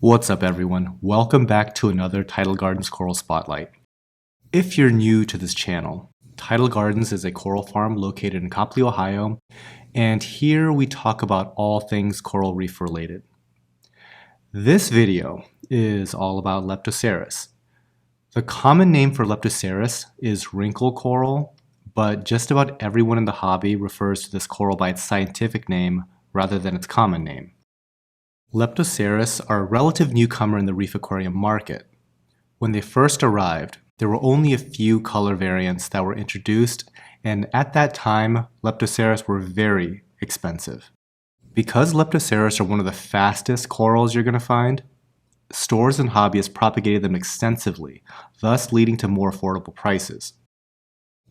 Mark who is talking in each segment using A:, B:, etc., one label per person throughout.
A: What's up everyone? Welcome back to another Tidal Gardens Coral Spotlight. If you're new to this channel, Tidal Gardens is a coral farm located in Copley, Ohio, and here we talk about all things coral reef related. This video is all about Leptoseris. The common name for Leptoseris is wrinkle coral, but just about everyone in the hobby refers to this coral by its scientific name rather than its common name. Leptoseris are a relative newcomer in the reef aquarium market. When they first arrived, there were only a few color variants that were introduced, and at that time, Leptoseris were very expensive. Because Leptoseris are one of the fastest corals you're going to find, stores and hobbyists propagated them extensively, thus leading to more affordable prices.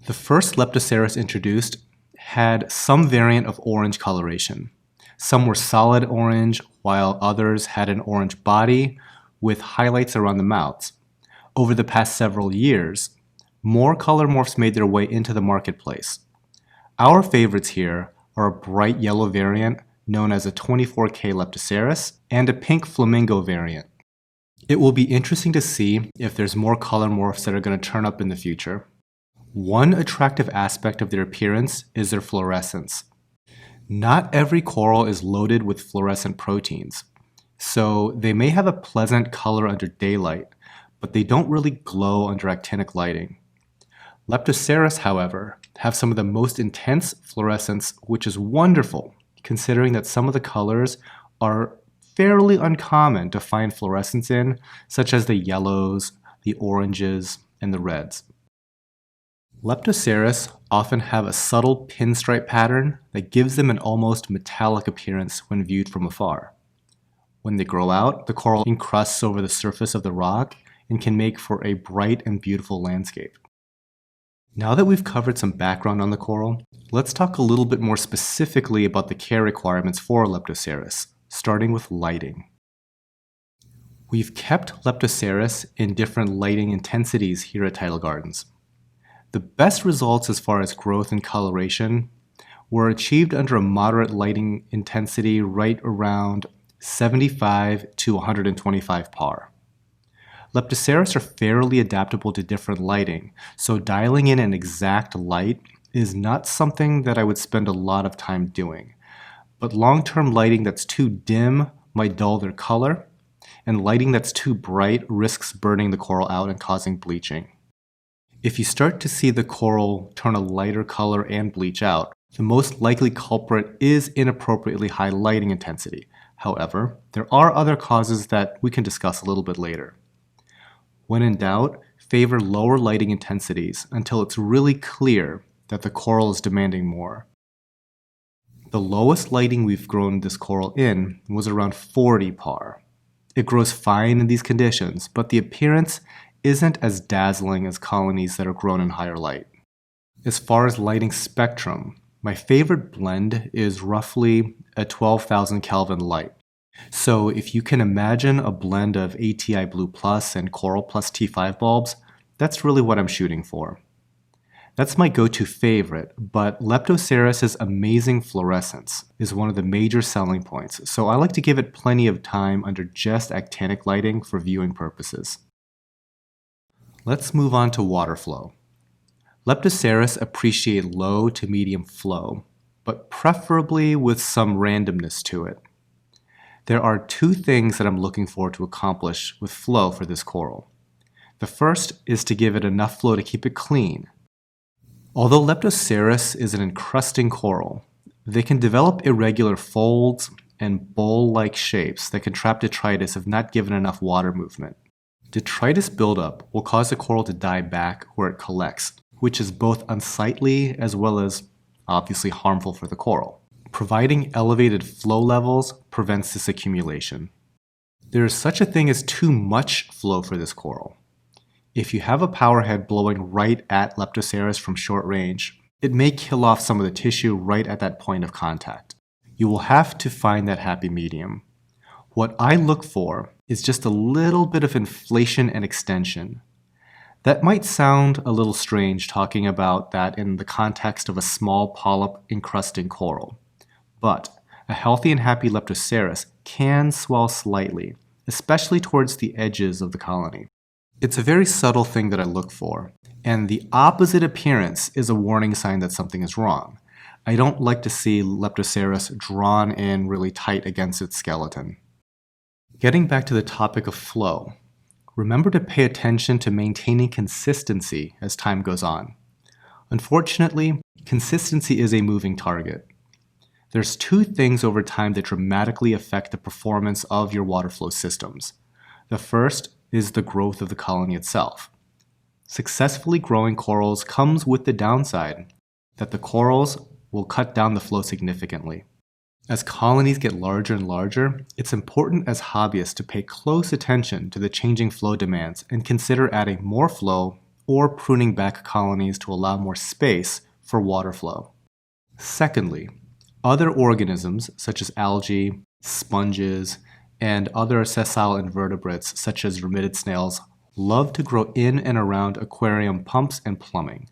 A: The first Leptoseris introduced had some variant of orange coloration. Some were solid orange, while others had an orange body with highlights around the mouths. Over the past several years, more color morphs made their way into the marketplace. Our favorites here are a bright yellow variant known as a 24K Leptoseris and a pink flamingo variant. It will be interesting to see if there's more color morphs that are going to turn up in the future. One attractive aspect of their appearance is their fluorescence. Not every coral is loaded with fluorescent proteins, so they may have a pleasant color under daylight, but they don't really glow under actinic lighting. Leptoseris, however, have some of the most intense fluorescence, which is wonderful, considering that some of the colors are fairly uncommon to find fluorescence in, such as the yellows, the oranges, and the reds. Leptoseris often have a subtle pinstripe pattern that gives them an almost metallic appearance when viewed from afar. When they grow out, the coral encrusts over the surface of the rock and can make for a bright and beautiful landscape. Now that we've covered some background on the coral, let's talk a little bit more specifically about the care requirements for Leptoseris, starting with lighting. We've kept Leptoseris in different lighting intensities here at Tidal Gardens. The best results as far as growth and coloration were achieved under a moderate lighting intensity right around 75 to 125 par. Leptoseris are fairly adaptable to different lighting, so dialing in an exact light is not something that I would spend a lot of time doing. But long-term lighting that's too dim might dull their color, and lighting that's too bright risks burning the coral out and causing bleaching. If you start to see the coral turn a lighter color and bleach out, the most likely culprit is inappropriately high lighting intensity. However, there are other causes that we can discuss a little bit later. When in doubt, favor lower lighting intensities until it's really clear that the coral is demanding more. The lowest lighting we've grown this coral in was around 40 par. It grows fine in these conditions, but the appearance isn't as dazzling as colonies that are grown in higher light. As far as lighting spectrum, my favorite blend is roughly a 12,000 Kelvin light. So if you can imagine a blend of ATI Blue Plus and Coral Plus T5 bulbs, that's really what I'm shooting for. That's my go-to favorite, but Leptoseris' amazing fluorescence is one of the major selling points, so I like to give it plenty of time under just actinic lighting for viewing purposes. Let's move on to water flow. Leptoseris appreciate low to medium flow, but preferably with some randomness to it. There are two things that I'm looking for to accomplish with flow for this coral. The first is to give it enough flow to keep it clean. Although Leptoseris is an encrusting coral, they can develop irregular folds and bowl-like shapes that can trap detritus if not given enough water movement. Detritus buildup will cause the coral to die back where it collects, which is both unsightly as well as obviously harmful for the coral. Providing elevated flow levels prevents this accumulation. There is such a thing as too much flow for this coral. If you have a powerhead blowing right at Leptoseris from short range, it may kill off some of the tissue right at that point of contact. You will have to find that happy medium. What I look for is just a little bit of inflation and extension. That might sound a little strange talking about that in the context of a small polyp encrusting coral, but a healthy and happy Leptoseris can swell slightly, especially towards the edges of the colony. It's a very subtle thing that I look for, and the opposite appearance is a warning sign that something is wrong. I don't like to see Leptoseris drawn in really tight against its skeleton. Getting back to the topic of flow, remember to pay attention to maintaining consistency as time goes on. Unfortunately, consistency is a moving target. There's two things over time that dramatically affect the performance of your water flow systems. The first is the growth of the colony itself. Successfully growing corals comes with the downside that the corals will cut down the flow significantly. As colonies get larger and larger, it's important as hobbyists to pay close attention to the changing flow demands and consider adding more flow or pruning back colonies to allow more space for water flow. Secondly, other organisms such as algae, sponges, and other sessile invertebrates such as remitted snails love to grow in and around aquarium pumps and plumbing.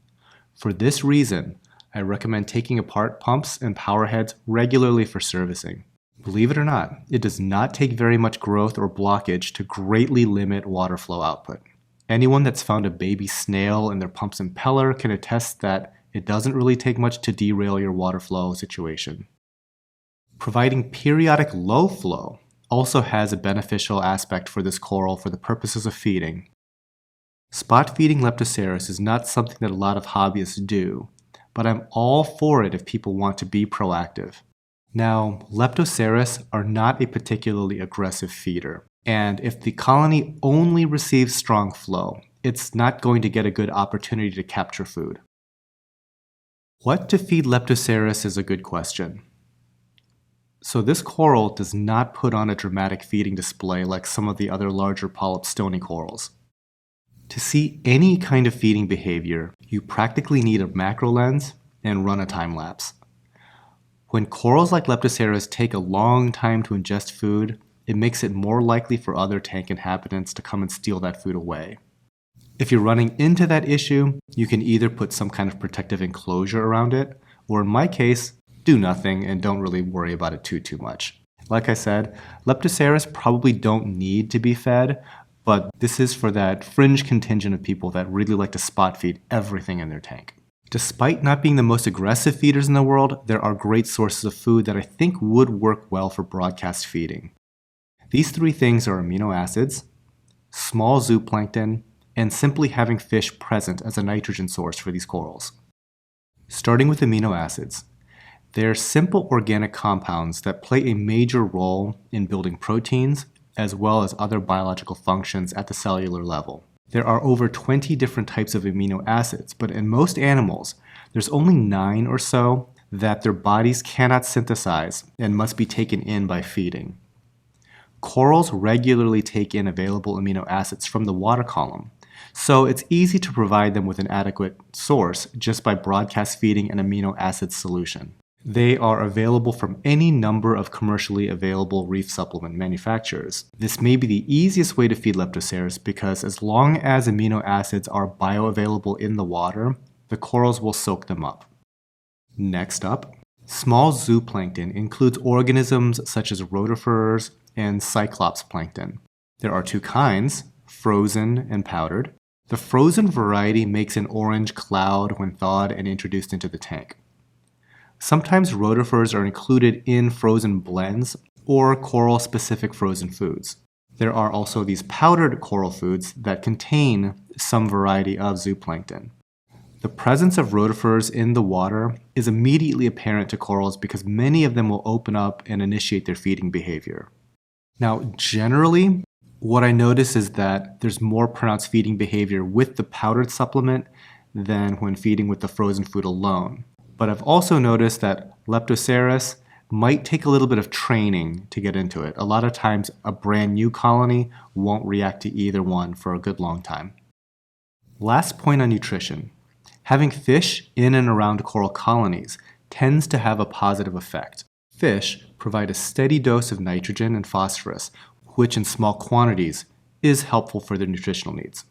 A: For this reason, I recommend taking apart pumps and power heads regularly for servicing. Believe it or not, it does not take very much growth or blockage to greatly limit water flow output. Anyone that's found a baby snail in their pump's impeller can attest that it doesn't really take much to derail your water flow situation. Providing periodic low flow also has a beneficial aspect for this coral for the purposes of feeding. Spot feeding Leptoseris is not something that a lot of hobbyists do, but I'm all for it if people want to be proactive. Now, Leptoseris are not a particularly aggressive feeder, and if the colony only receives strong flow, it's not going to get a good opportunity to capture food. What to feed Leptoseris is a good question. So this coral does not put on a dramatic feeding display like some of the other larger polyp stony corals. To see any kind of feeding behavior, you practically need a macro lens and run a time lapse. When corals like Leptoseris take a long time to ingest food, it makes it more likely for other tank inhabitants to come and steal that food away. If you're running into that issue, you can either put some kind of protective enclosure around it, or in my case, do nothing and don't really worry about it too much. Like I said, Leptoseris probably don't need to be fed, but this is for that fringe contingent of people that really like to spot feed everything in their tank. Despite not being the most aggressive feeders in the world, there are great sources of food that I think would work well for broadcast feeding. These three things are amino acids, small zooplankton, and simply having fish present as a nitrogen source for these corals. Starting with amino acids, they're simple organic compounds that play a major role in building proteins as well as other biological functions at the cellular level. There are over 20 different types of amino acids, but in most animals, there's only 9 or so that their bodies cannot synthesize and must be taken in by feeding. Corals regularly take in available amino acids from the water column, so it's easy to provide them with an adequate source just by broadcast feeding an amino acid solution. They are available from any number of commercially available reef supplement manufacturers. This may be the easiest way to feed Leptoseris because as long as amino acids are bioavailable in the water, the corals will soak them up. Next up, small zooplankton includes organisms such as rotifers and cyclops plankton. There are two kinds, frozen and powdered. The frozen variety makes an orange cloud when thawed and introduced into the tank. Sometimes rotifers are included in frozen blends or coral-specific frozen foods. There are also these powdered coral foods that contain some variety of zooplankton. The presence of rotifers in the water is immediately apparent to corals because many of them will open up and initiate their feeding behavior. Now, generally, what I notice is that there's more pronounced feeding behavior with the powdered supplement than when feeding with the frozen food alone. But I've also noticed that Leptoseris might take a little bit of training to get into it. A lot of times a brand new colony won't react to either one for a good long time. Last point on nutrition. Having fish in and around coral colonies tends to have a positive effect. Fish provide a steady dose of nitrogen and phosphorus, which in small quantities is helpful for their nutritional needs.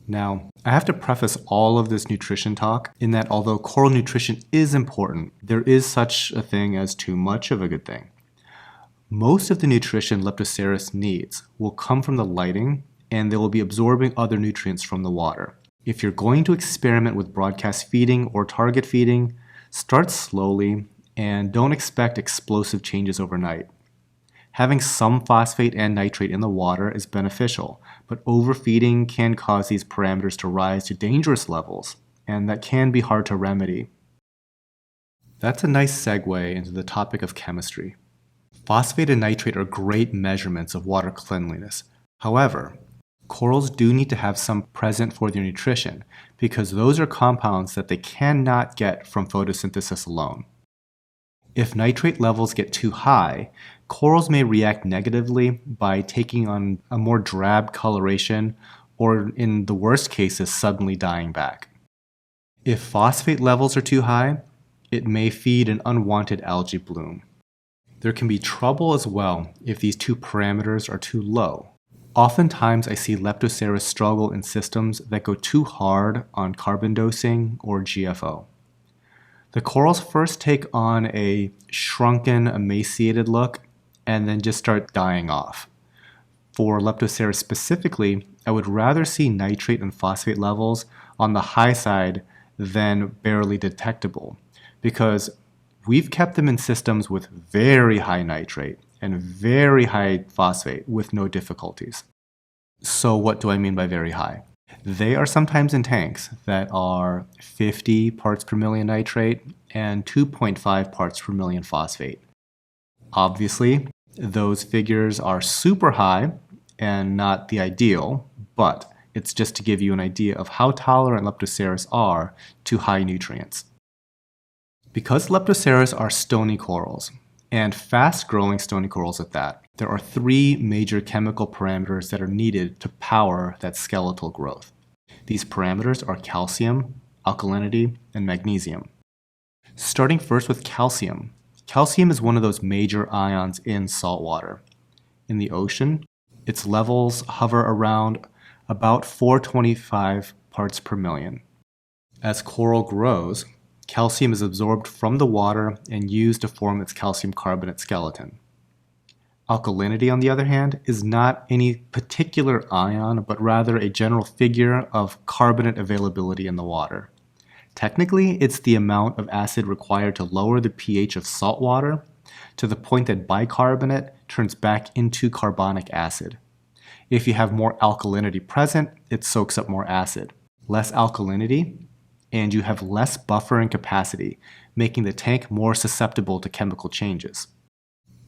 A: Now, I have to preface all of this nutrition talk in that although coral nutrition is important, there is such a thing as too much of a good thing. Most of the nutrition Leptoseris needs will come from the lighting, and they will be absorbing other nutrients from the water. If you're going to experiment with broadcast feeding or target feeding, start slowly and don't expect explosive changes overnight. Having some phosphate and nitrate in the water is beneficial, but overfeeding can cause these parameters to rise to dangerous levels, and that can be hard to remedy. That's a nice segue into the topic of chemistry. Phosphate and nitrate are great measurements of water cleanliness. However, corals do need to have some present for their nutrition because those are compounds that they cannot get from photosynthesis alone. If nitrate levels get too high, corals may react negatively by taking on a more drab coloration or, in the worst cases, suddenly dying back. If phosphate levels are too high, it may feed an unwanted algae bloom. There can be trouble as well if these two parameters are too low. Oftentimes, I see Leptoseris struggle in systems that go too hard on carbon dosing or GFO. The corals first take on a shrunken, emaciated look and then just start dying off. For Leptoseris specifically, I would rather see nitrate and phosphate levels on the high side than barely detectable, because we've kept them in systems with very high nitrate and very high phosphate with no difficulties. So what do I mean by very high? They are sometimes in tanks that are 50 parts per million nitrate and 2.5 parts per million phosphate. Obviously, those figures are super high and not the ideal, but it's just to give you an idea of how tolerant Leptoseris are to high nutrients. Because Leptoseris are stony corals, and fast-growing stony corals at that, there are three major chemical parameters that are needed to power that skeletal growth. These parameters are calcium, alkalinity, and magnesium. Starting first with calcium. Calcium is one of those major ions in salt water. In the ocean, its levels hover around about 425 parts per million. As coral grows, calcium is absorbed from the water and used to form its calcium carbonate skeleton. Alkalinity, on the other hand, is not any particular ion, but rather a general figure of carbonate availability in the water. Technically, it's the amount of acid required to lower the pH of salt water to the point that bicarbonate turns back into carbonic acid. If you have more alkalinity present, it soaks up more acid. Less alkalinity, and you have less buffering capacity, making the tank more susceptible to chemical changes.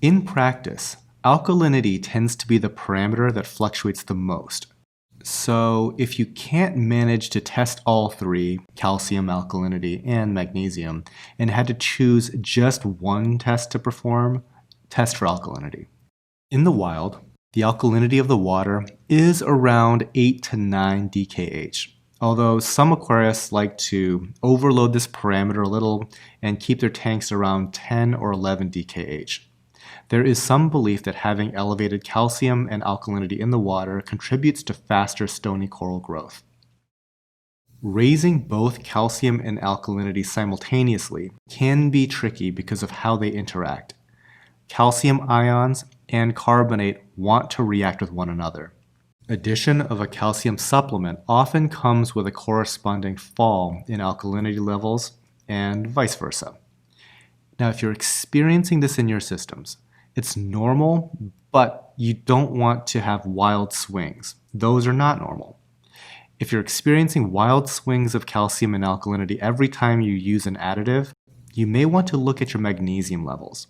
A: In practice, alkalinity tends to be the parameter that fluctuates the most. So if you can't manage to test all three, calcium, alkalinity, and magnesium, and had to choose just one test to perform, test for alkalinity. In the wild, the alkalinity of the water is around 8 to 9 DKH, although some aquarists like to overload this parameter a little and keep their tanks around 10 or 11 DKH. There is some belief that having elevated calcium and alkalinity in the water contributes to faster stony coral growth. Raising both calcium and alkalinity simultaneously can be tricky because of how they interact. Calcium ions and carbonate want to react with one another. Addition of a calcium supplement often comes with a corresponding fall in alkalinity levels and vice versa. Now, if you're experiencing this in your systems, it's normal, but you don't want to have wild swings. Those are not normal. If you're experiencing wild swings of calcium and alkalinity every time you use an additive, you may want to look at your magnesium levels.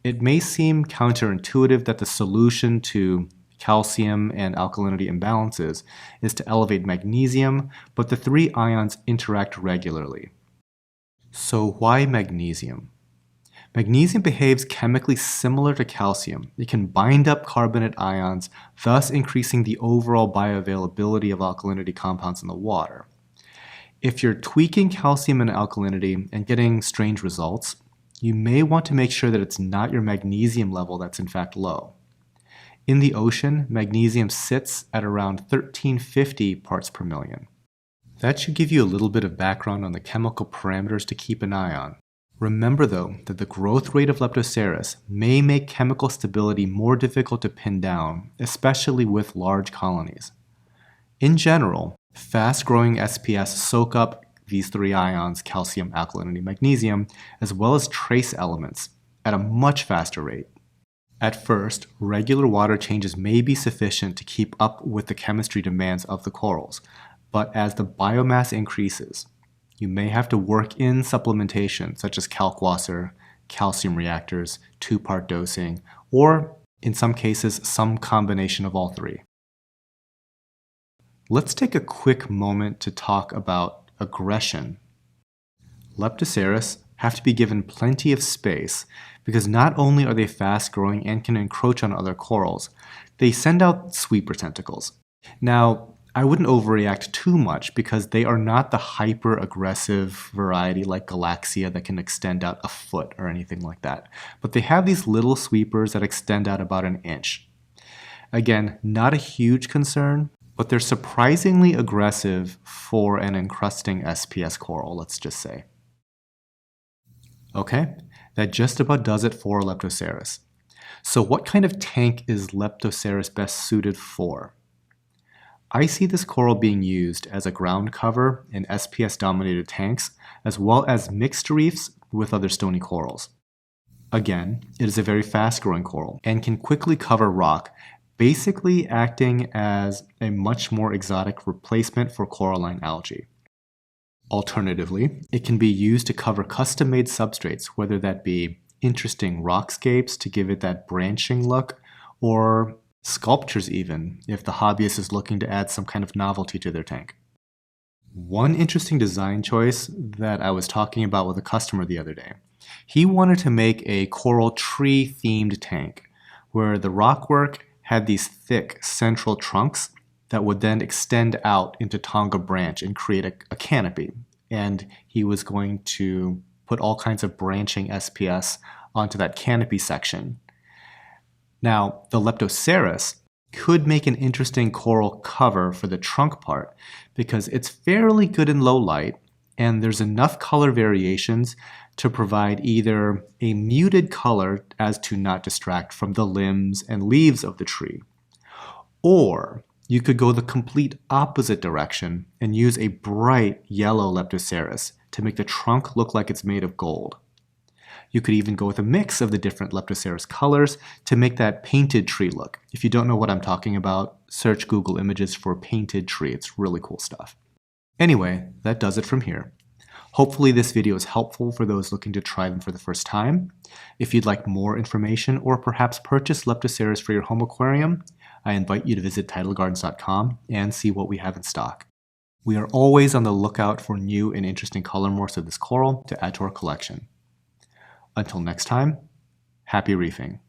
A: It may seem counterintuitive that the solution to calcium and alkalinity imbalances is to elevate magnesium, but the three ions interact regularly. So why magnesium? Magnesium behaves chemically similar to calcium. It can bind up carbonate ions, thus increasing the overall bioavailability of alkalinity compounds in the water. If you're tweaking calcium and alkalinity and getting strange results, you may want to make sure that it's not your magnesium level that's in fact low. In the ocean, magnesium sits at around 1350 parts per million. That should give you a little bit of background on the chemical parameters to keep an eye on. Remember though that the growth rate of Leptoseris may make chemical stability more difficult to pin down, especially with large colonies. In general, fast-growing SPS soak up these three ions, calcium, alkalinity, magnesium, as well as trace elements, at a much faster rate. At first, regular water changes may be sufficient to keep up with the chemistry demands of the corals, but as the biomass increases, you may have to work in supplementation such as kalkwasser, calcium reactors, two-part dosing, or in some cases, some combination of all three. Let's take a quick moment to talk about aggression. Leptoseris have to be given plenty of space because not only are they fast-growing and can encroach on other corals, they send out sweeper tentacles. Now, I wouldn't overreact too much because they are not the hyper-aggressive variety like Galaxia that can extend out a foot or anything like that, but they have these little sweepers that extend out about an inch. Again, not a huge concern, but they're surprisingly aggressive for an encrusting SPS coral, let's just say. Okay, that just about does it for Leptoseris. So what kind of tank is Leptoseris best suited for? I see this coral being used as a ground cover in SPS-dominated tanks, as well as mixed reefs with other stony corals. Again, it is a very fast-growing coral and can quickly cover rock, basically acting as a much more exotic replacement for coralline algae. Alternatively, it can be used to cover custom-made substrates, whether that be interesting rockscapes to give it that branching look, or sculptures even, if the hobbyist is looking to add some kind of novelty to their tank. One interesting design choice that I was talking about with a customer the other day, he wanted to make a coral tree-themed tank, where the rockwork had these thick central trunks that would then extend out into Tonga branch and create a canopy. And he was going to put all kinds of branching SPS onto that canopy section. Now, the Leptoseris could make an interesting coral cover for the trunk part because it's fairly good in low light and there's enough color variations to provide either a muted color as to not distract from the limbs and leaves of the tree, or you could go the complete opposite direction and use a bright yellow Leptoseris to make the trunk look like it's made of gold. You could even go with a mix of the different Leptoseris colors to make that painted tree look. If you don't know what I'm talking about, search Google Images for painted tree. It's really cool stuff. Anyway, that does it from here. Hopefully this video is helpful for those looking to try them for the first time. If you'd like more information or perhaps purchase Leptoseris for your home aquarium, I invite you to visit tidalgardens.com and see what we have in stock. We are always on the lookout for new and interesting color morphs of this coral to add to our collection. Until next time, happy reefing.